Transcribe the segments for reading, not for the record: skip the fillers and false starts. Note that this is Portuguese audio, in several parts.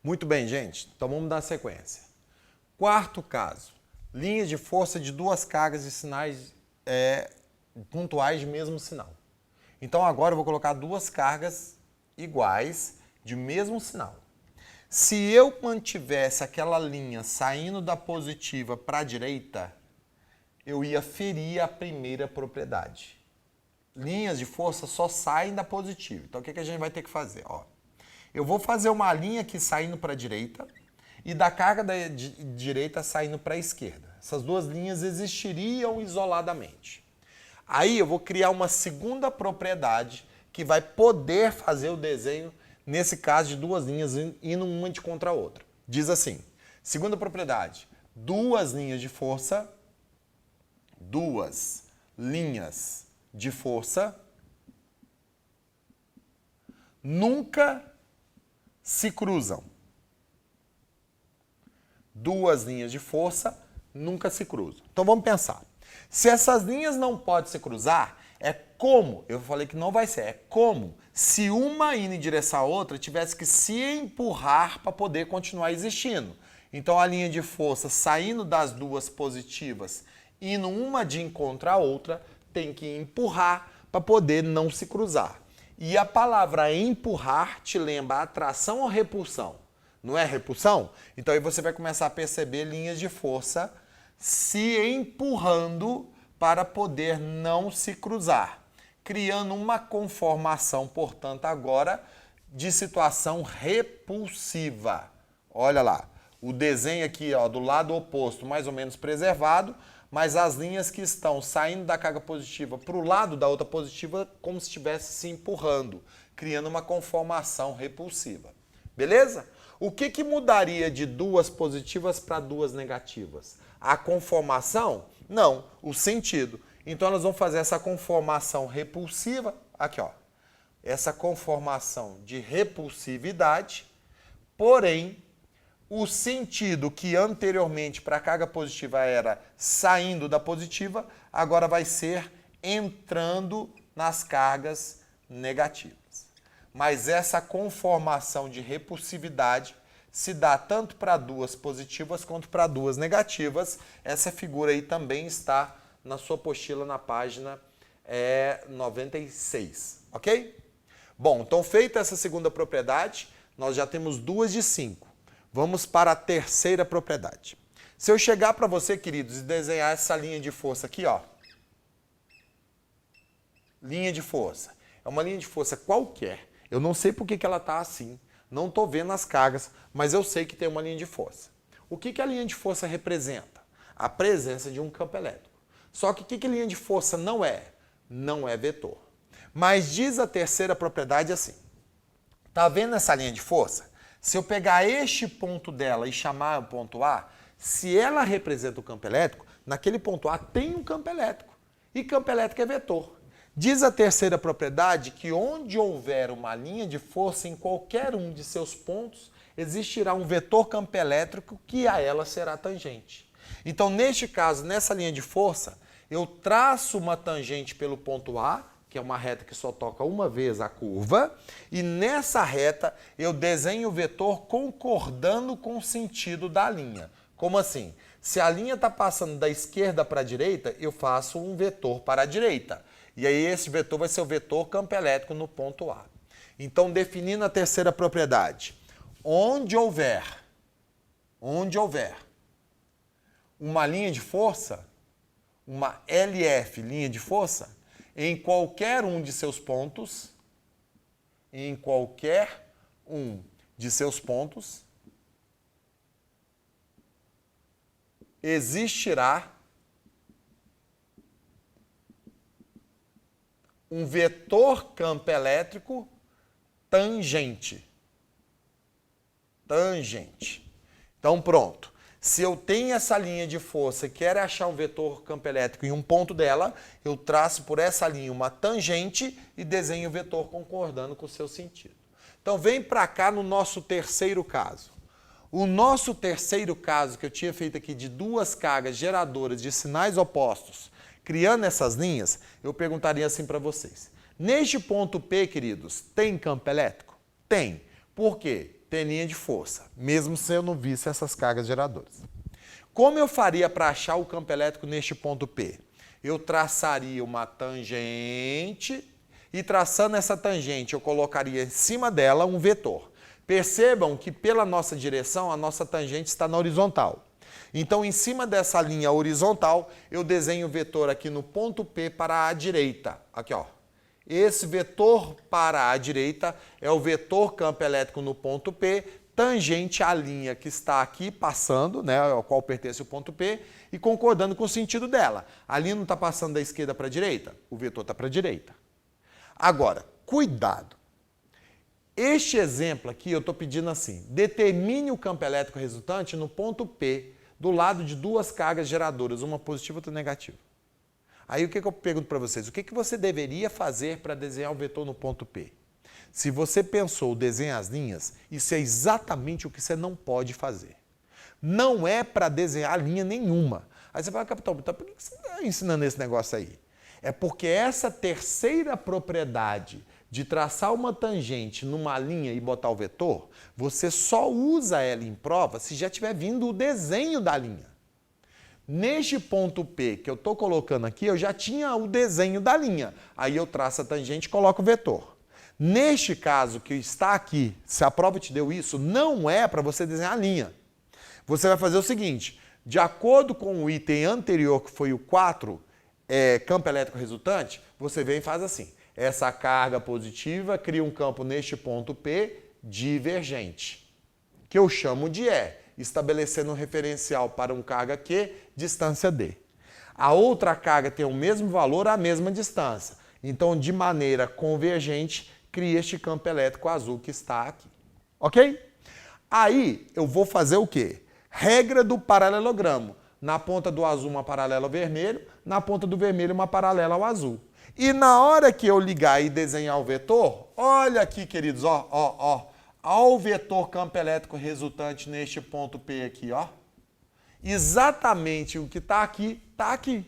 Muito bem, gente. Então vamos dar sequência. Quarto caso. Linhas de força de duas cargas de sinais pontuais de mesmo sinal. Então agora eu vou colocar duas cargas iguais de mesmo sinal. Se eu mantivesse aquela linha saindo da positiva para a direita, eu ia ferir a primeira propriedade. Linhas de força só saem da positiva. Então o que a gente vai ter que fazer? Ó, eu vou fazer uma linha aqui saindo para a direita e da carga da direita saindo para a esquerda. Essas duas linhas existiriam isoladamente. Aí eu vou criar uma segunda propriedade que vai poder fazer o desenho, nesse caso, de duas linhas indo uma de contra a outra. Diz assim, segunda propriedade, duas linhas de força nunca se cruzam. Duas linhas de força nunca se cruzam. Então vamos pensar. Se essas linhas não podem se cruzar, é como, eu falei que não vai ser, é como se uma indo em direção à outra tivesse que se empurrar para poder continuar existindo. Então a linha de força saindo das duas positivas, indo uma de encontro à outra, tem que empurrar para poder não se cruzar. E a palavra empurrar te lembra atração ou repulsão? Não é repulsão? Então aí você vai começar a perceber linhas de força se empurrando para poder não se cruzar, criando uma conformação, portanto, agora de situação repulsiva. Olha lá, o desenho aqui, ó, do lado oposto, mais ou menos preservado, mas as linhas que estão saindo da carga positiva para o lado da outra positiva, como se estivesse se empurrando, criando uma conformação repulsiva. Beleza? O que mudaria de duas positivas para duas negativas? A conformação? Não, o sentido. Então nós vamos fazer essa conformação repulsiva, aqui ó, essa conformação de repulsividade, porém, o sentido que anteriormente para a carga positiva era saindo da positiva, agora vai ser entrando nas cargas negativas. Mas essa conformação de repulsividade se dá tanto para duas positivas quanto para duas negativas. Essa figura aí também está na sua apostila na página 96, ok? Bom, então feita essa segunda propriedade, nós já temos 2 de 5. Vamos para a terceira propriedade. Se eu chegar para você, queridos, e desenhar essa linha de força aqui, ó. Linha de força. É uma linha de força qualquer. Eu não sei por que ela está assim. Não estou vendo as cargas, mas eu sei que tem uma linha de força. O que a linha de força representa? A presença de um campo elétrico. Só que o que a linha de força não é? Não é vetor. Mas diz a terceira propriedade assim. Tá vendo essa linha de força? Se eu pegar este ponto dela e chamar o ponto A, se ela representa o campo elétrico, naquele ponto A tem um campo elétrico. E campo elétrico é vetor. Diz a terceira propriedade que onde houver uma linha de força em qualquer um de seus pontos, existirá um vetor campo elétrico que a ela será tangente. Então, neste caso, nessa linha de força, eu traço uma tangente pelo ponto A, que é uma reta que só toca uma vez a curva, e nessa reta eu desenho o vetor concordando com o sentido da linha. Como assim? Se a linha está passando da esquerda para a direita, eu faço um vetor para a direita. E aí esse vetor vai ser o vetor campo elétrico no ponto A. Então, definindo a terceira propriedade, onde houver uma linha de força, uma LF, linha de força, em qualquer um de seus pontos, existirá um vetor campo elétrico tangente. Então, pronto. Se eu tenho essa linha de força e quero achar um vetor campo elétrico em um ponto dela, eu traço por essa linha uma tangente e desenho o vetor concordando com o seu sentido. Então, vem para cá no nosso terceiro caso. O nosso terceiro caso, que eu tinha feito aqui de duas cargas geradoras de sinais opostos, criando essas linhas, eu perguntaria assim para vocês. Neste ponto P, queridos, tem campo elétrico? Tem. Por quê? tem linha de força, mesmo se eu não visse essas cargas geradoras. Como eu faria para achar o campo elétrico neste ponto P? Eu traçaria uma tangente e traçando essa tangente eu colocaria em cima dela um vetor. Percebam que pela nossa direção a nossa tangente está na horizontal. Então em cima dessa linha horizontal eu desenho o vetor aqui no ponto P para a direita. Aqui ó. Esse vetor para a direita é o vetor campo elétrico no ponto P, tangente à linha que está aqui passando, né, ao qual pertence o ponto P, e concordando com o sentido dela. A linha não está passando da esquerda para a direita? O vetor está para a direita. Agora, cuidado. Este exemplo aqui eu estou pedindo assim, determine o campo elétrico resultante no ponto P, do lado de duas cargas geradoras, uma positiva e outra negativa. Aí o que eu pergunto para vocês? O que você deveria fazer para desenhar o vetor no ponto P? Se você pensou desenhar as linhas, isso é exatamente o que você não pode fazer. Não é para desenhar linha nenhuma. Aí você fala, capitão, por que você está ensinando esse negócio aí? É porque essa terceira propriedade de traçar uma tangente numa linha e botar o vetor, você só usa ela em prova se já tiver vindo o desenho da linha. Neste ponto P que eu estou colocando aqui, eu já tinha o desenho da linha. Aí eu traço a tangente e coloco o vetor. Neste caso que está aqui, se a prova te deu isso, não é para você desenhar a linha. Você vai fazer o seguinte, de acordo com o item anterior, que foi o 4, campo elétrico resultante, você vem e faz assim. Essa carga positiva cria um campo neste ponto P divergente, que eu chamo de E, estabelecendo um referencial para um carga Q, distância D. A outra carga tem o mesmo valor, a mesma distância. Então, de maneira convergente, cria este campo elétrico azul que está aqui. Ok? Aí, eu vou fazer o quê? Regra do paralelogramo. Na ponta do azul, uma paralela ao vermelho. Na ponta do vermelho, uma paralela ao azul. E na hora que eu ligar e desenhar o vetor, olha aqui, queridos, ó o vetor campo elétrico resultante neste ponto P aqui, ó. Exatamente o que está aqui, está aqui.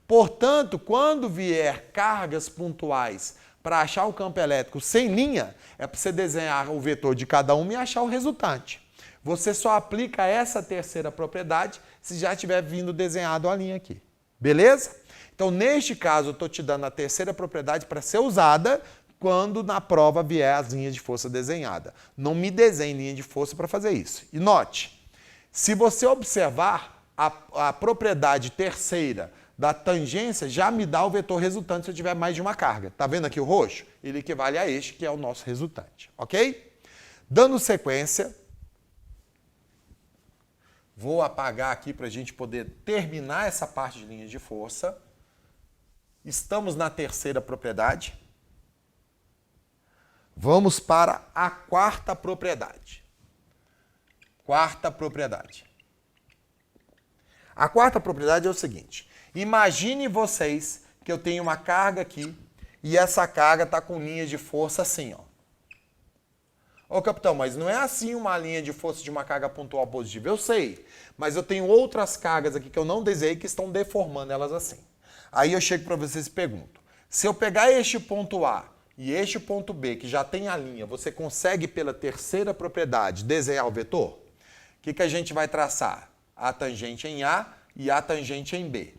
Portanto, quando vier cargas pontuais para achar o campo elétrico sem linha, é para você desenhar o vetor de cada uma e achar o resultante. Você só aplica essa terceira propriedade se já tiver vindo desenhado a linha aqui. Beleza? Então, neste caso, eu estou te dando a terceira propriedade para ser usada quando na prova vier as linhas de força desenhadas. Não me desenhe linha de força para fazer isso. E note, se você observar, a propriedade terceira da tangência já me dá o vetor resultante se eu tiver mais de uma carga. Está vendo aqui o roxo? Ele equivale a este, que é o nosso resultante. Ok? Dando sequência, vou apagar aqui para a gente poder terminar essa parte de linha de força. Estamos na terceira propriedade. Vamos para a quarta propriedade. Quarta propriedade. A quarta propriedade é o seguinte. Imagine vocês que eu tenho uma carga aqui e essa carga está com linha de força assim, ó. Ô, capitão, mas não é assim uma linha de força de uma carga pontual positiva. Eu sei, mas eu tenho outras cargas aqui que eu não desenhei que estão deformando elas assim. Aí eu chego para vocês e pergunto. Se eu pegar este ponto A e este ponto B, que já tem a linha, você consegue, pela terceira propriedade, desenhar o vetor? O que a gente vai traçar? A tangente em A e a tangente em B.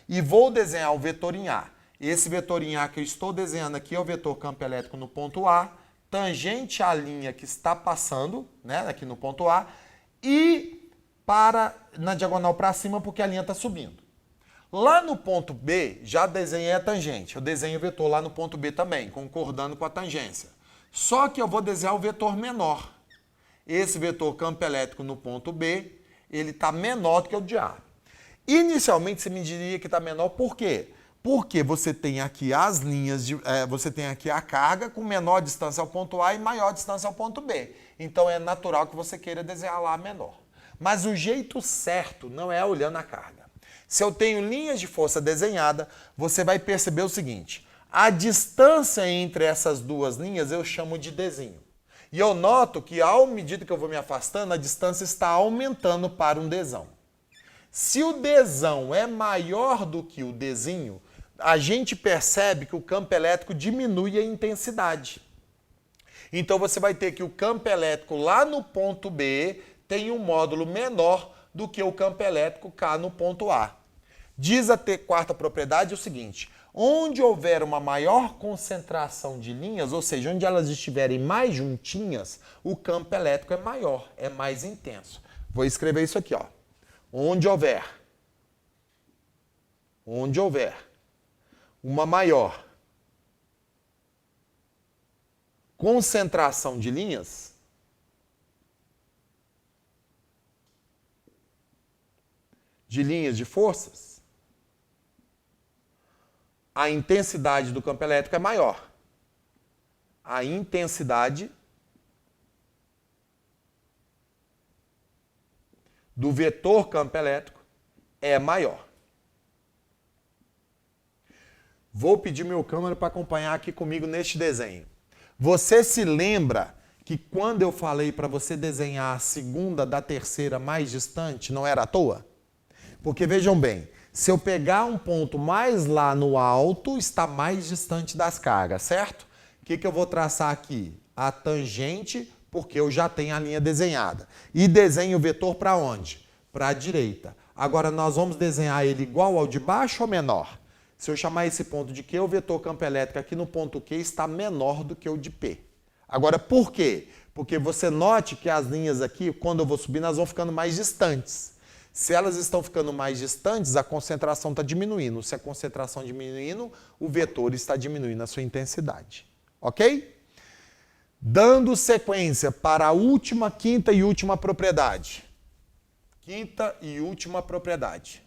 E vou desenhar o vetor em A. Esse vetor em A que eu estou desenhando aqui é o vetor campo elétrico no ponto A, tangente à linha que está passando, né, aqui no ponto A, e na diagonal para cima porque a linha está subindo. Lá no ponto B, já desenhei a tangente. Eu desenho o vetor lá no ponto B também, concordando com a tangência. Só que eu vou desenhar o vetor menor. Esse vetor campo elétrico no ponto B, ele está menor do que o de A. Inicialmente, você me diria que está menor, por quê? Porque você tem aqui as linhas, você tem aqui a carga com menor distância ao ponto A e maior distância ao ponto B. Então, é natural que você queira desenhar lá menor. Mas o jeito certo não é olhando a carga. Se eu tenho linhas de força desenhada, você vai perceber o seguinte. A distância entre essas duas linhas eu chamo de Dzinho. E eu noto que, à medida que eu vou me afastando, a distância está aumentando para um Dzão. Se o Dzão é maior do que o Dzinho, a gente percebe que o campo elétrico diminui a intensidade. Então você vai ter que o campo elétrico lá no ponto B tem um módulo menor do que o campo elétrico K no ponto A. Diz a quarta propriedade o seguinte: onde houver uma maior concentração de linhas, ou seja, onde elas estiverem mais juntinhas, o campo elétrico é maior, é mais intenso. Vou escrever isso aqui, ó. Onde houver uma maior concentração de linhas, de forças, a intensidade do campo elétrico é maior. A intensidade do vetor campo elétrico é maior. Vou pedir meu câmera para acompanhar aqui comigo neste desenho. Você se lembra que quando eu falei para você desenhar a segunda da terceira mais distante, não era à toa? Porque vejam bem, se eu pegar um ponto mais lá no alto, está mais distante das cargas, certo? O que eu vou traçar aqui? A tangente, porque eu já tenho a linha desenhada. E desenho o vetor para onde? Para a direita. Agora nós vamos desenhar ele igual ao de baixo ou menor? Se eu chamar esse ponto de Q, o vetor campo elétrico aqui no ponto Q está menor do que o de P. Agora, por quê? Porque você note que as linhas aqui, quando eu vou subir, elas vão ficando mais distantes. Se elas estão ficando mais distantes, a concentração está diminuindo. Se a concentração diminuindo, o vetor está diminuindo a sua intensidade. Ok? Dando sequência para a última, quinta e última propriedade. Quinta e última propriedade.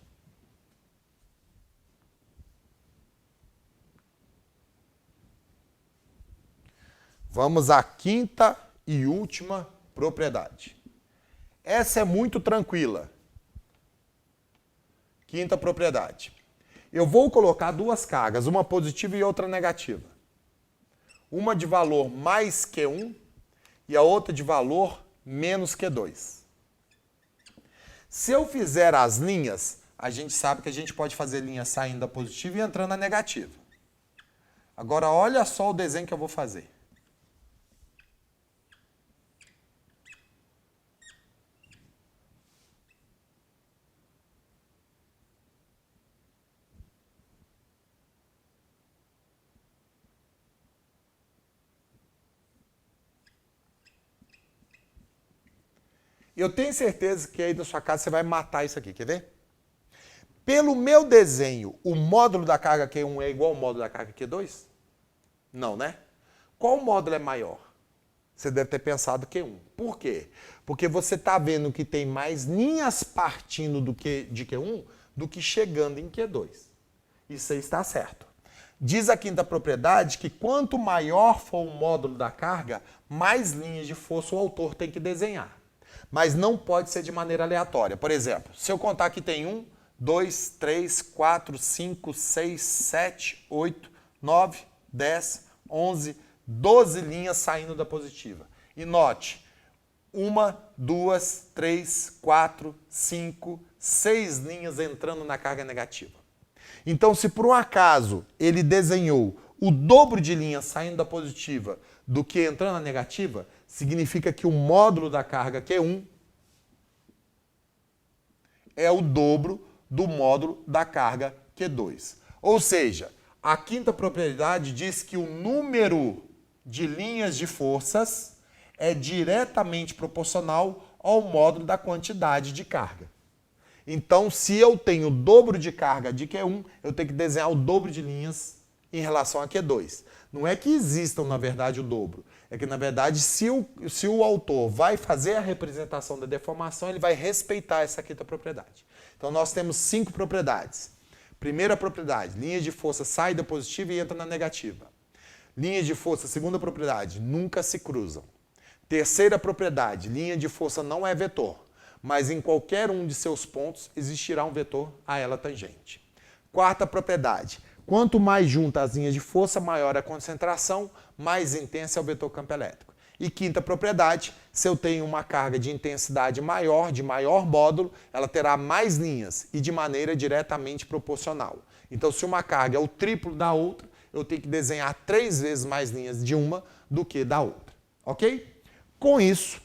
Vamos à quinta e última propriedade. Essa é muito tranquila. Quinta propriedade. Eu vou colocar duas cargas, uma positiva e outra negativa. Uma de valor mais Q1 e a outra de valor menos Q2. Se eu fizer as linhas, a gente sabe que a gente pode fazer linha saindo da positiva e entrando na negativa. Agora olha só o desenho que eu vou fazer. Eu tenho certeza que aí da sua casa você vai matar isso aqui, quer ver? Pelo meu desenho, o módulo da carga Q1 é igual ao módulo da carga Q2? Não, né? Qual módulo é maior? Você deve ter pensado Q1. Por quê? Porque você está vendo que tem mais linhas partindo de Q1 do que chegando em Q2. Isso aí está certo. Diz a quinta propriedade que quanto maior for o módulo da carga, mais linhas de força o autor tem que desenhar. Mas não pode ser de maneira aleatória. Por exemplo, se eu contar que tem 1, 2, 3, 4, 5, 6, 7, 8, 9, 10, 11, 12 linhas saindo da positiva. E note, 1, 2, 3, 4, 5, 6 linhas entrando na carga negativa. Então, se por um acaso ele desenhou o dobro de linhas saindo da positiva do que entrando na negativa, significa que o módulo da carga Q1 é o dobro do módulo da carga Q2. Ou seja, a quinta propriedade diz que o número de linhas de forças é diretamente proporcional ao módulo da quantidade de carga. Então, se eu tenho o dobro de carga de Q1, eu tenho que desenhar o dobro de linhas em relação a Q2. Não é que existam, na verdade, o dobro. É que, na verdade, se o autor vai fazer a representação da deformação, ele vai respeitar essa quinta propriedade. Então, nós temos 5 propriedades. Primeira propriedade, linha de força sai da positiva e entra na negativa. Linha de força, segunda propriedade, nunca se cruzam. Terceira propriedade, linha de força não é vetor, mas em qualquer um de seus pontos existirá um vetor a ela tangente. Quarta propriedade, quanto mais junta as linhas de força, maior a concentração, mais intensa é o vetor campo elétrico. E quinta propriedade, se eu tenho uma carga de intensidade maior, de maior módulo, ela terá mais linhas e de maneira diretamente proporcional. Então, se uma carga é o triplo da outra, eu tenho que desenhar 3 vezes mais linhas de uma do que da outra. ok? Com isso,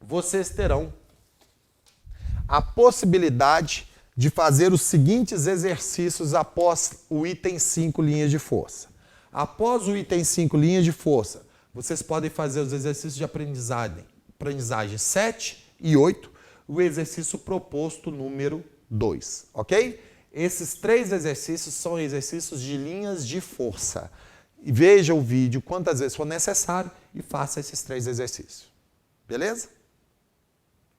vocês terão a possibilidade de fazer os seguintes exercícios após o item 5, linhas de força. Após o item 5, linhas de força, vocês podem fazer os exercícios de aprendizagem 7 e 8, o exercício proposto número 2, ok? Esses 3 exercícios são exercícios de linhas de força. Veja o vídeo quantas vezes for necessário e faça esses 3 exercícios. Beleza?